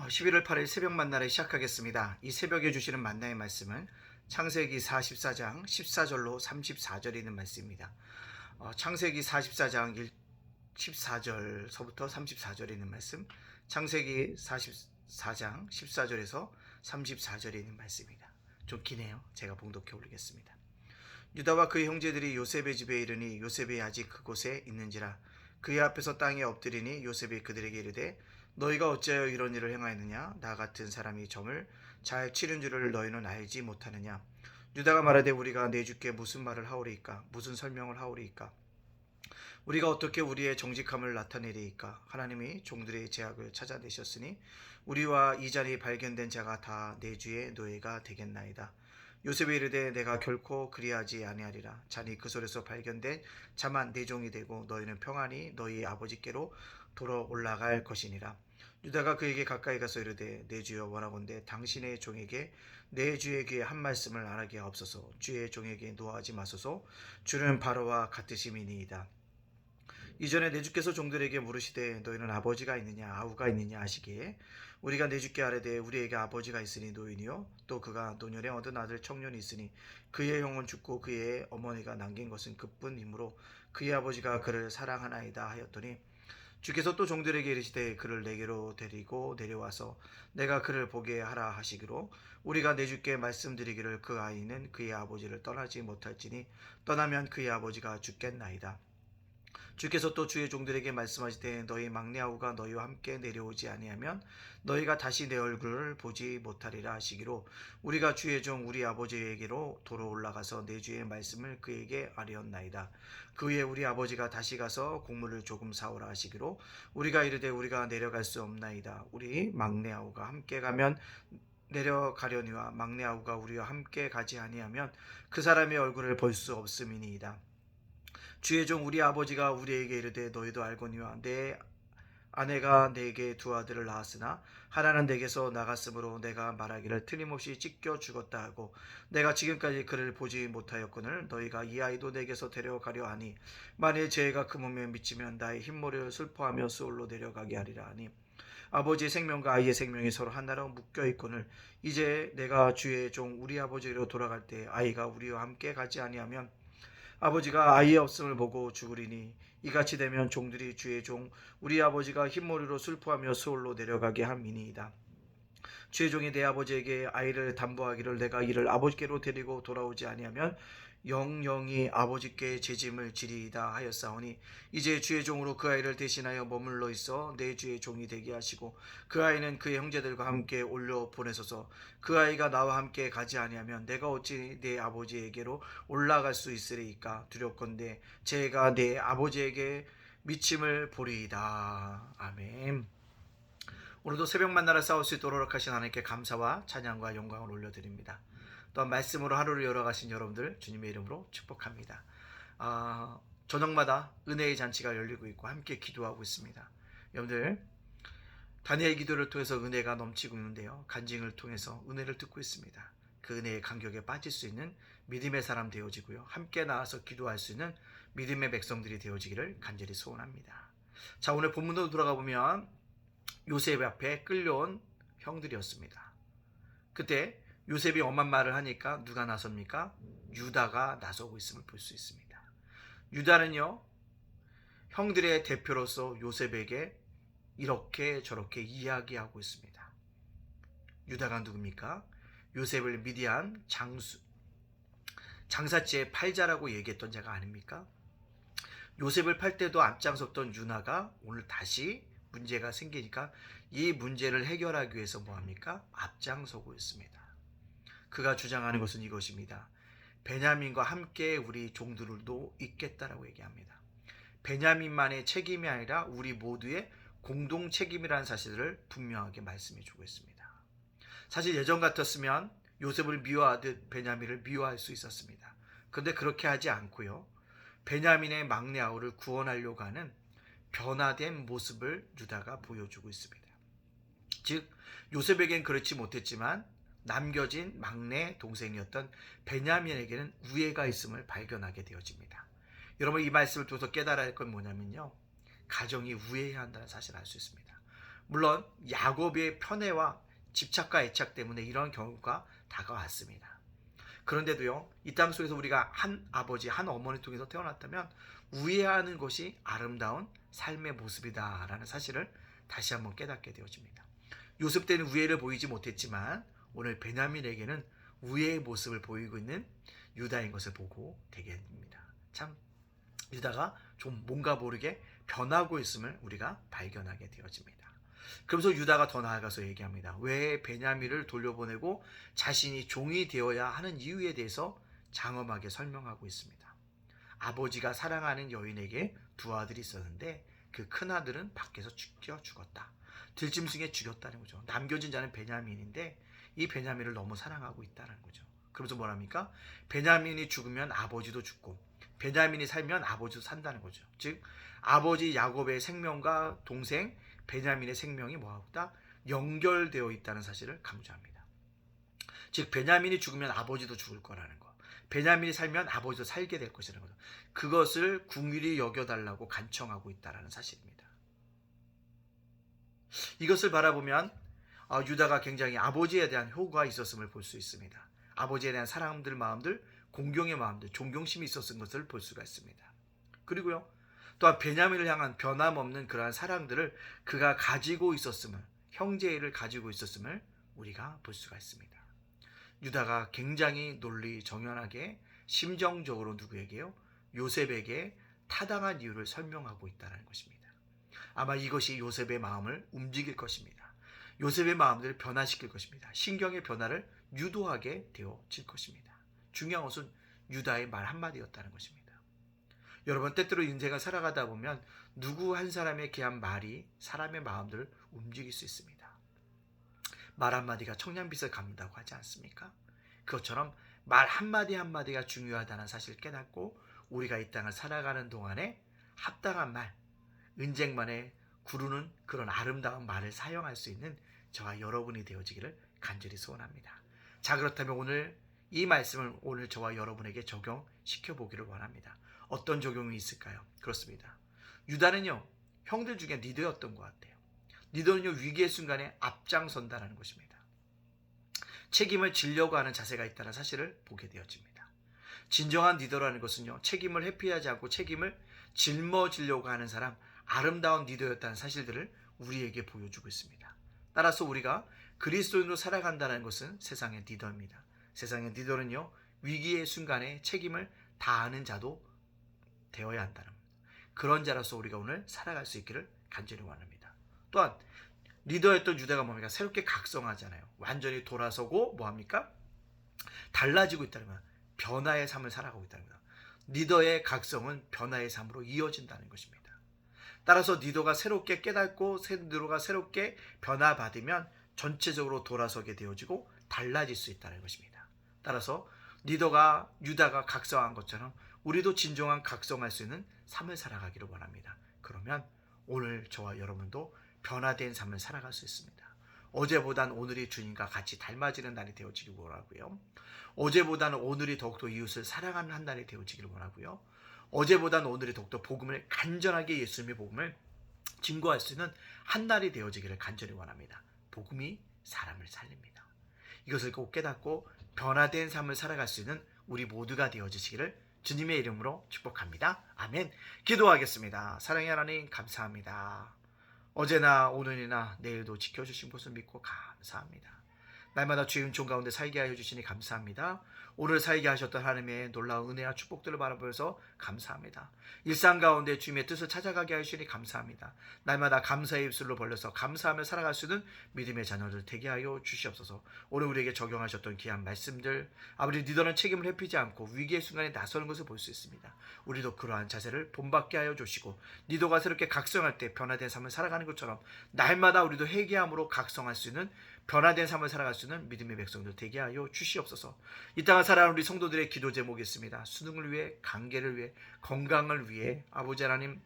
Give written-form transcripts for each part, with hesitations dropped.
11월 8일 새벽 만나를 시작하겠습니다. 이 새벽에 주시는 만나의 말씀은 창세기 44장 14절로 34절에 있는 말씀입니다. 창세기 44장 14절서부터 34절에 있는 말씀, 창세기 44장 14절에서 34절에 있는 말씀입니다. 좀 기네요. 제가 봉독해 올리겠습니다. 유다와 그의 형제들이 요셉의 집에 이르니 요셉이 아직 그곳에 있는지라. 그의 앞에서 땅에 엎드리니 요셉이 그들에게 이르되 너희가 어찌하여 이런 일을 행하였느냐? 나 같은 사람이 점을 잘 치른 줄을 너희는 알지 못하느냐? 유다가 말하되 우리가 내 주께 무슨 말을 하오리이까? 무슨 설명을 하오리이까? 우리가 어떻게 우리의 정직함을 나타내리이까? 하나님이 종들의 죄악을 찾아내셨으니 우리와 이 자리에 발견된 자가 다 내 주의 노예가 되겠나이다. 요셉이 이르되 내가 결코 그리하지 아니하리라. 자니 그 손에서 발견된 자만 내 종이 되고 너희는 평안히 너희 아버지께로 돌아 올라갈 것이니라. 유다가 그에게 가까이 가서 이르되 내 주여 원하건대 당신의 종에게 내 주에게 한 말씀을 안 하게 하옵소서. 주의 종에게 노하지 마소서. 주는 바로와 같으심이니이다. 이전에 내 주께서 종들에게 물으시되 너희는 아버지가 있느냐 아우가 있느냐 하시기에 우리가 내 주께 아뢰되 우리에게 아버지가 있으니 노인이요 또 그가 노년에 얻은 아들 청년이 있으니 그의 형은 죽고 그의 어머니가 남긴 것은 그뿐이므로 그의 아버지가 그를 사랑하나이다 하였더니 주께서 또 종들에게 이르시되 그를 내게로 데리고 내려와서 내가 그를 보게 하라 하시기로 우리가 내 주께 말씀드리기를 그 아이는 그의 아버지를 떠나지 못할지니 떠나면 그의 아버지가 죽겠나이다. 주께서 또 주의 종들에게 말씀하시되 너희 막내 아우가 너희와 함께 내려오지 아니하면 너희가 다시 내 얼굴을 보지 못하리라 하시기로 우리가 주의 종 우리 아버지에게로 도로 올라가서 내 주의 말씀을 그에게 아뢰었나이다. 그 후에 우리 아버지가 다시 가서 곡물을 조금 사오라 하시기로 우리가 이르되 우리가 내려갈 수 없나이다. 우리 막내 아우가 함께 가면 내려가려니와 막내 아우가 우리와 함께 가지 아니하면 그 사람의 얼굴을 볼 수 없음이니이다. 주의 종 우리 아버지가 우리에게 이르되 너희도 알거니와 내 아내가 내게 두 아들을 낳았으나 하나는 내게서 나갔으므로 내가 말하기를 틀림없이 찢겨 죽었다 하고 내가 지금까지 그를 보지 못하였거늘 너희가 이 아이도 내게서 데려가려 하니 만일 죄가 그 몸에 미치면 나의 흰머리를 슬퍼하며 수올로 내려가게 하리라 하니 아버지의 생명과 아이의 생명이 서로 하나로 묶여 있거늘 이제 내가 주의 종 우리 아버지로 돌아갈 때 아이가 우리와 함께 가지 아니하면 아버지가 아이의 없음을 보고 죽으리니 이같이 되면 종들이 주의 종 우리 아버지가 흰머리로 슬퍼하며 수올로 내려가게 함이니이다. 주의 종이 내 아버지에게 아이를 담보하기를 내가 이를 아버지께로 데리고 돌아오지 아니하면 영영이 아버지께 재짐을 지리이다 하였사오니 이제 주의 종으로 그 아이를 대신하여 머물러 있어 내 주의 종이 되게 하시고 그 아이는 그의 형제들과 함께 올려 보내소서. 그 아이가 나와 함께 가지 아니하면 내가 어찌 내 아버지에게로 올라갈 수 있으리이까. 두렵건대 제가 내 아버지에게 미침을 보리이다. 아멘. 오늘도 새벽 만나러 싸울 수 있도록 하신 하나님께 감사와 찬양과 영광을 올려드립니다. 또한 말씀으로 하루를 열어가신 여러분들 주님의 이름으로 축복합니다. 저녁마다 은혜의 잔치가 열리고 있고 함께 기도하고 있습니다. 여러분들 다니엘 기도를 통해서 은혜가 넘치고 있는데요. 간증을 통해서 은혜를 듣고 있습니다. 그 은혜의 간격에 빠질 수 있는 믿음의 사람 되어지고요. 함께 나와서 기도할 수 있는 믿음의 백성들이 되어지기를 간절히 소원합니다. 자, 오늘 본문으로 돌아가 보면 요셉 앞에 끌려온 형들이었습니다. 그때 요셉이 엄한 말을 하니까 누가 나섭니까? 유다가 나서고 있음을 볼 수 있습니다. 유다는요, 형들의 대표로서 요셉에게 이렇게 저렇게 이야기하고 있습니다. 유다가 누굽니까? 요셉을 미디안 장사치의 팔자라고 얘기했던 자가 아닙니까? 요셉을 팔 때도 앞장섰던 유다가 오늘 다시 문제가 생기니까 이 문제를 해결하기 위해서 뭐합니까? 앞장서고 있습니다. 그가 주장하는 것은 이것입니다. 베냐민과 함께 우리 종들도 있겠다라고 얘기합니다. 베냐민만의 책임이 아니라 우리 모두의 공동 책임이라는 사실을 분명하게 말씀해 주고 있습니다. 사실 예전 같았으면 요셉을 미워하듯 베냐민을 미워할 수 있었습니다. 그런데 그렇게 하지 않고요. 베냐민의 막내 아우를 구원하려고 하는 변화된 모습을 유다가 보여주고 있습니다. 즉 요셉에겐 그렇지 못했지만 남겨진 막내 동생이었던 베냐민에게는 우애가 있음을 발견하게 되어집니다. 여러분 이 말씀을 통해서 깨달아야 할 건 뭐냐면요. 가정이 우애해야 한다는 사실을 알 수 있습니다. 물론 야곱의 편애와 집착과 애착 때문에 이런 경우가 다가왔습니다. 그런데도요, 이 땅 속에서 우리가 한 아버지, 한 어머니 통해서 태어났다면 우애하는 것이 아름다운 삶의 모습이다라는 사실을 다시 한번 깨닫게 되어집니다. 요셉 때는 우애를 보이지 못했지만 오늘 베냐민에게는 우애의 모습을 보이고 있는 유다인 것을 보고 되게 됩니다. 참 유다가 좀 뭔가 모르게 변하고 있음을 우리가 발견하게 되어집니다. 그러면서 유다가 더 나아가서 얘기합니다. 왜 베냐민을 돌려보내고 자신이 종이 되어야 하는 이유에 대해서 장엄하게 설명하고 있습니다. 아버지가 사랑하는 여인에게 두 아들이 있었는데 그 큰아들은 밖에서 죽었다. 들짐승에 죽였다는 거죠. 남겨진 자는 베냐민인데 이 베냐민을 너무 사랑하고 있다는 거죠. 그러면서 뭐랍니까? 베냐민이 죽으면 아버지도 죽고 베냐민이 살면 아버지도 산다는 거죠. 즉 아버지 야곱의 생명과 동생 베냐민의 생명이 뭐하다? 연결되어 있다는 사실을 강조합니다. 즉 베냐민이 죽으면 아버지도 죽을 거라는 거. 베냐민이 살면 아버지도 살게 될 것이라는 거죠. 그것을 긍휼히 여겨달라고 간청하고 있다는 사실입니다. 이것을 바라보면 유다가 굉장히 아버지에 대한 효가 있었음을 볼 수 있습니다. 아버지에 대한 사람들 마음들, 공경의 마음들, 존경심이 있었던 것을 볼 수가 있습니다. 그리고요, 또한 베냐민을 향한 변함없는 그러한 사랑들을 그가 가지고 있었음을, 형제를 가지고 있었음을 우리가 볼 수가 있습니다. 유다가 굉장히 논리 정연하게 심정적으로 누구에게요? 요셉에게 타당한 이유를 설명하고 있다는 것입니다. 아마 이것이 요셉의 마음을 움직일 것입니다. 요셉의 마음들을 변화시킬 것입니다. 신경의 변화를 유도하게 되어질 것입니다. 중요한 것은 유다의 말 한마디였다는 것입니다. 여러분, 때때로 인생을 살아가다 보면 누구 한 사람의 귀한 말이 사람의 마음들을 움직일 수 있습니다. 말 한마디가 청량빛을 갚는다고 하지 않습니까? 그것처럼 말 한마디 한마디가 중요하다는 사실을 깨닫고 우리가 이 땅을 살아가는 동안에 합당한 말, 은쟁반에 구르는 그런 아름다운 말을 사용할 수 있는 저와 여러분이 되어지기를 간절히 소원합니다. 자, 그렇다면 오늘 이 말씀을 오늘 저와 여러분에게 적용시켜 보기를 원합니다. 어떤 적용이 있을까요? 그렇습니다. 유다는요, 형들 중에 리더였던 것 같아요. 리더는요, 위기의 순간에 앞장선다라는 것입니다. 책임을 지려고 하는 자세가 있다는 사실을 보게 되어집니다. 진정한 리더라는 것은요, 책임을 회피하지 않고 책임을 짊어지려고 하는 사람, 아름다운 리더였다는 사실들을 우리에게 보여주고 있습니다. 따라서 우리가 그리스도인으로 살아간다는 것은 세상의 리더입니다. 세상의 리더는요, 위기의 순간에 책임을 다하는 자도 되어야 한다는 겁니다. 그런 자로서 우리가 오늘 살아갈 수 있기를 간절히 원합니다. 또한 리더였던 유다가 뭡니까? 새롭게 각성하잖아요. 완전히 돌아서고 뭐합니까? 달라지고 있다는 거야. 변화의 삶을 살아가고 있다는 거야. 리더의 각성은 변화의 삶으로 이어진다는 것입니다. 따라서 리더가 새롭게 깨닫고 리더가 새롭게 변화받으면 전체적으로 돌아서게 되어지고 달라질 수 있다는 것입니다. 따라서 리더가 유다가 각성한 것처럼 우리도 진정한 각성할 수 있는 삶을 살아가기를 원합니다. 그러면 오늘 저와 여러분도 변화된 삶을 살아갈 수 있습니다. 어제보단 오늘이 주님과 같이 닮아지는 날이 되어지길 원하고요. 어제보다는 오늘이 더욱더 이웃을 사랑하는 한 날이 되어지길 원하고요. 어제보다는 오늘이 더욱더 복음을 간절하게 예수님의 복음을 증거할 수 있는 한 날이 되어지기를 간절히 원합니다. 복음이 사람을 살립니다. 이것을 꼭 깨닫고 변화된 삶을 살아갈 수 있는 우리 모두가 되어주시기를 주님의 이름으로 축복합니다. 아멘. 기도하겠습니다. 사랑의 하나님, 감사합니다. 어제나 오늘이나 내일도 지켜주신 것을 믿고 감사합니다. 날마다 주의 은총 가운데 살게 하여 주시니 감사합니다. 오늘 살게 하셨던 하나님의 놀라운 은혜와 축복들을 바라보면서 감사합니다. 일상 가운데 주님의 뜻을 찾아가게 하시니 감사합니다. 날마다 감사의 입술로 벌려서 감사하며 살아갈 수 있는 믿음의 자녀들 되게 하여 주시옵소서. 오늘 우리에게 적용하셨던 귀한 말씀들, 아버지, 리더는 책임을 회피지 않고 위기의 순간에 나서는 것을 볼 수 있습니다. 우리도 그러한 자세를 본받게 하여 주시고 리더가 새롭게 각성할 때 변화된 삶을 살아가는 것처럼 날마다 우리도 회개함으로 각성할 수 있는 변화된 삶을 살아갈 수 있는 믿음의 백성들 되게 하여 주시옵소서. 이 땅을 살아가는 우리 성도들의 기도 제목이 있습니다. 수능을 위해, 관계를 위해, 건강을 위해, 아버지 하나님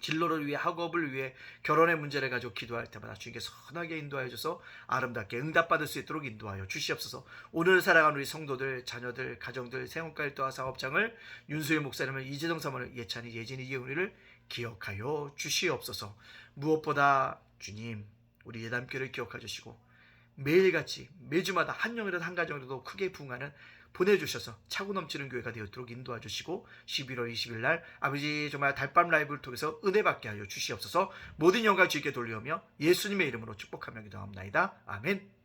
진로를 위해, 학업을 위해, 결혼의 문제를 가지고 기도할 때마다 주님께 선하게 인도하여 주셔서 아름답게 응답받을 수 있도록 인도하여 주시옵소서. 오늘 살아가는 우리 성도들, 자녀들, 가정들, 생업가일도와 사업장을, 윤수일 목사님을, 이재정 사모를, 예찬이, 예진이, 예훈이를 기억하여 주시옵소서. 무엇보다 주님, 우리 예담교를 기억해 주시고 매일같이 매주마다 한 명이라도 한 가정이라도 크게 부흥하는 보내주셔서 차고 넘치는 교회가 되었도록 인도해 주시고 11월 20일 날 아버지 정말 달밤 라이브를 통해서 은혜 받게 하여 주시옵소서. 모든 영광 주께 돌리오며 예수님의 이름으로 축복하며 기도합나이다. 아멘.